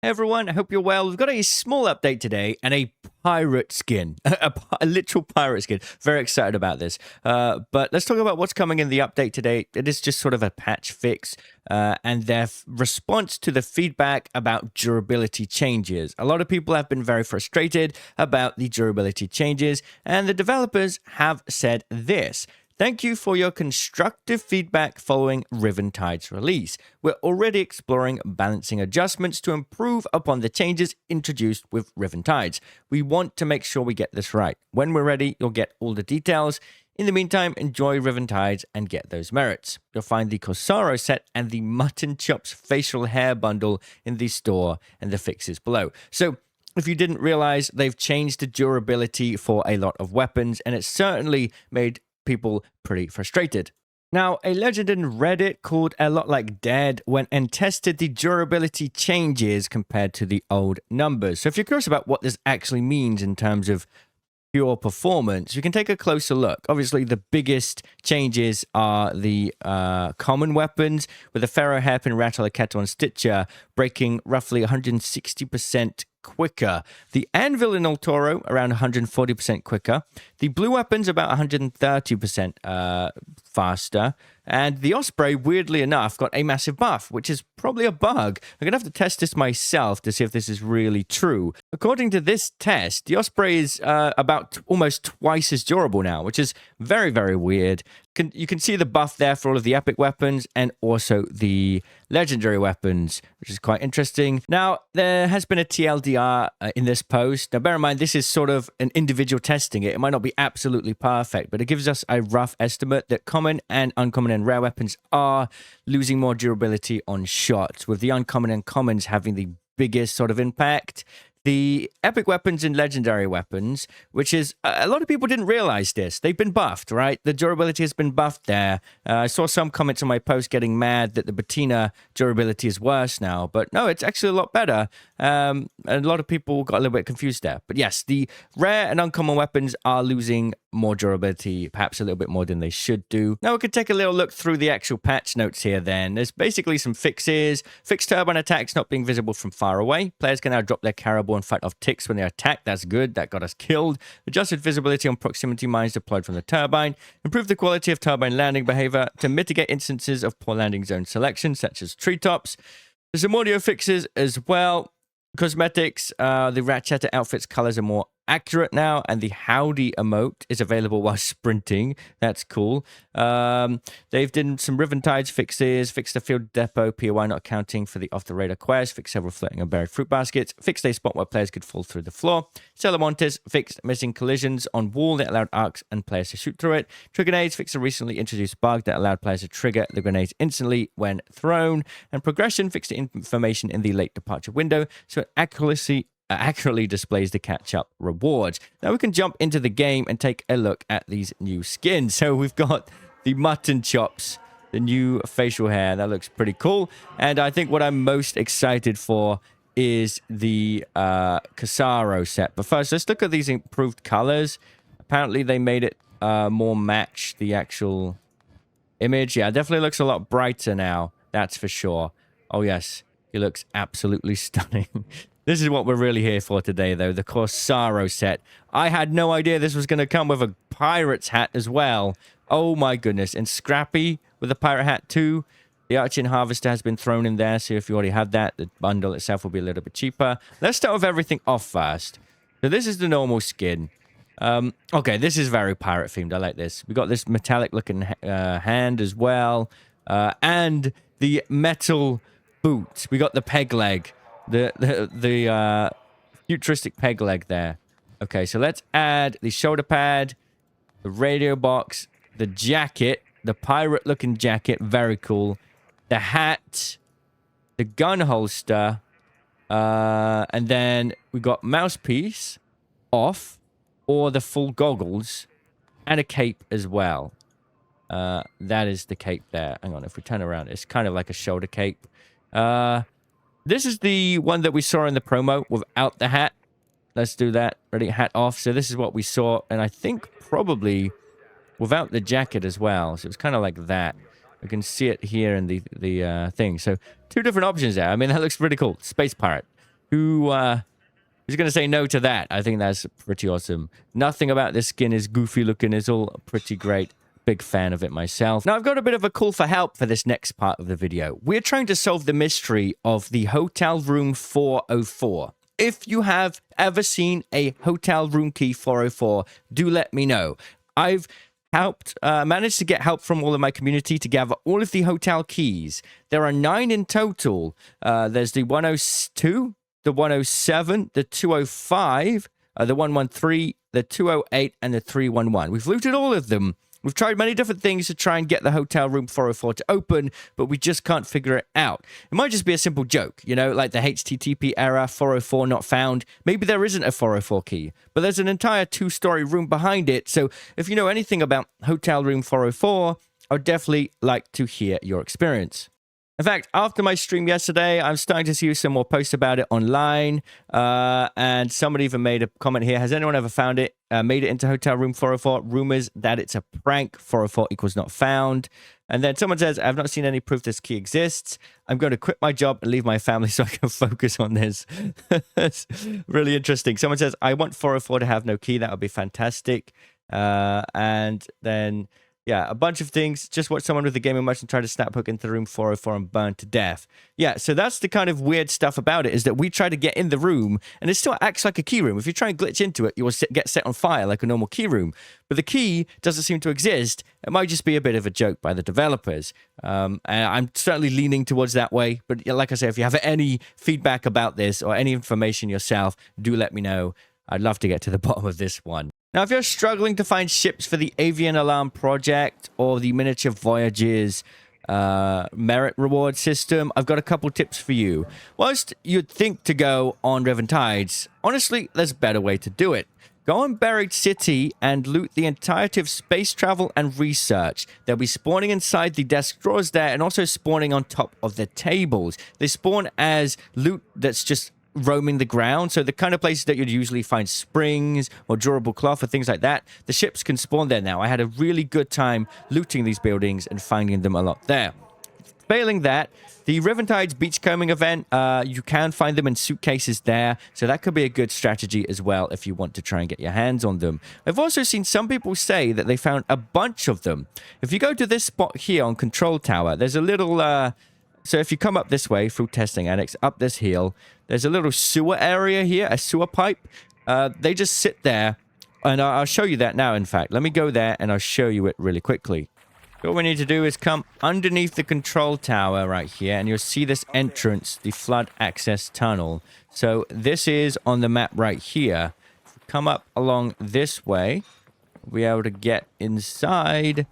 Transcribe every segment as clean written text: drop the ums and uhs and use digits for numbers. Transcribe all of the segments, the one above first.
Hey everyone, I hope you're well. We've got a small update today and a pirate skin, a literal pirate skin. Very excited about this. But let's talk about what's coming in the update today. It is just sort of a patch fix and their response to the feedback about durability changes. A lot of people have been very frustrated about the durability changes, and the developers have said this. Thank you for your constructive feedback following Riventide's release. We're already exploring balancing adjustments to improve upon the changes introduced with Riventides. We want to make sure we get this right. When we're ready, you'll get all the details. In the meantime, enjoy Riventides and get those merits. You'll find the Corsaro set and the Mutton Chops facial hair bundle in the store and the fixes below. So, if you didn't realize, they've changed the durability for a lot of weapons, and it's certainly made people pretty frustrated. Now, a legend in Reddit called A Lot Like Dead went and tested the durability changes compared to the old numbers. So if you're curious about what this actually means in terms of pure performance, you can take a closer look. Obviously, the biggest changes are the common weapons, with the Pharaoh Hairpin, Rattle, Rachetta, and Stitcher breaking roughly 160% quicker. The Anvil in El Toro around 140% quicker. The blue weapons about 130% faster. And the Osprey, weirdly enough, got a massive buff, which is probably a bug. I'm going to have to test this myself to see if this is really true. According to this test, the Osprey is about almost twice as durable now, which is very, very weird. You can see the buff there for all of the epic weapons and also the legendary weapons, which is quite interesting. Now, there has been a TLDR in this post. Now, bear in mind, this is sort of an individual testing. It might not be absolutely perfect, but it gives us a rough estimate that common and uncommon and rare weapons are losing more durability on shots, with the uncommon and commons having the biggest sort of impact. The epic weapons and legendary weapons, which is, a lot of people didn't realize this. They've been buffed, right? The durability has been buffed there. I saw some comments on my post getting mad that the Bettina durability is worse now. But no, it's actually a lot better. And a lot of people got a little bit confused there. But yes, the rare and uncommon weapons are losing more durability, perhaps a little bit more than they should do. Now we could take a little look through the actual patch notes here then. There's basically some fixes. Fixed turbine attacks not being visible from far away. Players can now drop their caribou and fight off ticks when they attack. That's good. That got us killed. Adjusted visibility on proximity mines deployed from the turbine. Improved the quality of turbine landing behavior to mitigate instances of poor landing zone selection, such as treetops. There's some audio fixes as well. Cosmetics, the Rachetta outfit's colors are more accurate now, and the howdy emote is available while sprinting. That's cool. They've done some Riventides fixes, fixed the field depot POI not accounting for the off-the-radar quest, fixed several floating and buried fruit baskets, fixed a spot where players could fall through the floor. Salamontes fixed missing collisions on wall that allowed arcs and players to shoot through it. Trigger grenades fixed a recently introduced bug that allowed players to trigger the grenades instantly when thrown. And progression fixed the information in the late departure window so it accurately displays the catch-up rewards. Now we can jump into the game and take a look at these new skins. So we've got the Mutton Chops, the new facial hair. That looks pretty cool. And I think what I'm most excited for is the Corsaro set. But first, let's look at these improved colors. Apparently, they made it more match the actual image. Yeah, it definitely looks a lot brighter now. That's for sure. Oh, yes. He looks absolutely stunning. This is what we're really here for today, though, the Corsaro set. I had no idea this was going to come with a pirate's hat as well. Oh, my goodness. And Scrappy with a pirate hat, too. The Urchin Harvester has been thrown in there, so if you already have that, the bundle itself will be a little bit cheaper. Let's start with everything off first. So this is the normal skin. Okay, this is very pirate-themed. I like this. We got this metallic-looking hand as well. And the metal boot. We got the peg leg. The futuristic peg leg there. Okay, so let's add the shoulder pad, the radio box, the jacket, the pirate-looking jacket, very cool. The hat, the gun holster, and then we got mouthpiece off, or the full goggles, and a cape as well. That is the cape there. Hang on, if we turn around, it's kind of like a shoulder cape. This is the one that we saw in the promo without the hat. Let's do that. Ready? Hat off. So this is what we saw. And I think probably without the jacket as well. So it's kind of like that. We can see it here in the thing. So two different options there. I mean, that looks pretty cool. Space Pirate. Who's going to say no to that? I think that's pretty awesome. Nothing about this skin is goofy looking. It's all pretty great. Big fan of it myself. Now, I've got a bit of a call for help for this next part of the video. We're trying to solve the mystery of the hotel room 404. If you have ever seen a hotel room key 404, do let me know. I've managed to get help from all of my community to gather all of the hotel keys. There are 9 in total. There's the 102, the 107, the 205, the 113, the 208, and the 311. We've looted all of them. We've tried many different things to try and get the hotel room 404 to open, but we just can't figure it out. It might just be a simple joke, you know, like the HTTP error, 404 not found. Maybe there isn't a 404 key, but there's an entire 2-story room behind it. So if you know anything about hotel room 404, I would definitely like to hear your experience. In fact, after my stream yesterday, I'm starting to see some more posts about it online. And somebody even made a comment here. Has anyone ever found it? Made it into hotel room 404? Rumors that it's a prank. 404 equals not found. And then someone says, I've not seen any proof this key exists. I'm going to quit my job and leave my family so I can focus on this. That's really interesting. Someone says, I want 404 to have no key. That would be fantastic. And then... yeah, a bunch of things. Just watch someone with a gaming mouse and try to snap hook into the room 404 and burn to death. Yeah, so that's the kind of weird stuff about it, is that we try to get in the room, and it still acts like a key room. If you try and glitch into it, you will get set on fire like a normal key room. But the key doesn't seem to exist. It might just be a bit of a joke by the developers. And I'm certainly leaning towards that way. But like I say, if you have any feedback about this or any information yourself, do let me know. I'd love to get to the bottom of this one. Now, if you're struggling to find ships for the Avian Alarm project or the Miniature Voyages merit reward system, I've got a couple tips for you. Whilst you'd think to go on Riven Tides, honestly, there's a better way to do it. Go on Buried City and loot the entirety of space travel and research. They'll be spawning inside the desk drawers there and also spawning on top of the tables. They spawn as loot that's just roaming the ground, so the kind of places that you'd usually find springs or durable cloth or things like that, the ships can spawn there now. I had a really good time looting these buildings and finding them a lot there. Failing that, the Riventide's Beachcombing event, you can find them in suitcases there, so that could be a good strategy as well if you want to try and get your hands on them. I've also seen some people say that they found a bunch of them. If you go to this spot here on Control Tower, there's a little... so if you come up this way through Testing Annex, up this hill, there's a little sewer area here, a sewer pipe. They just sit there, and I'll show you that now, in fact. Let me go there, and I'll show you it really quickly. All we need to do is come underneath the control tower right here, and you'll see this entrance, the flood access tunnel. So this is on the map right here. If we come up along this way, we'll be able to get inside...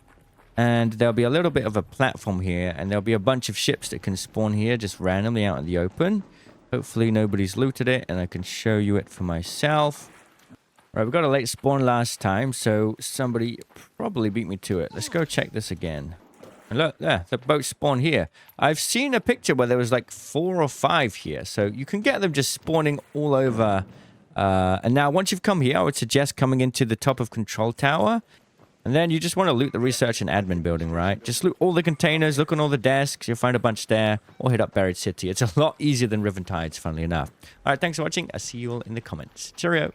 and there'll be a little bit of a platform here, and there'll be a bunch of ships that can spawn here just randomly out in the open. Hopefully nobody's looted it, and I can show you it for myself. Right, we got a late spawn last time, so somebody probably beat me to it. Let's go check this again. And look, there, the boat spawned here. I've seen a picture where there was like 4 or 5 here, so you can get them just spawning all over. And now, once you've come here, I would suggest coming into the top of Control Tower. And then you just want to loot the research and admin building, right? Just loot all the containers, look on all the desks, you'll find a bunch there, or hit up Buried City. It's a lot easier than Riven Tides, funnily enough. All right, thanks for watching. I'll see you all in the comments. Cheerio.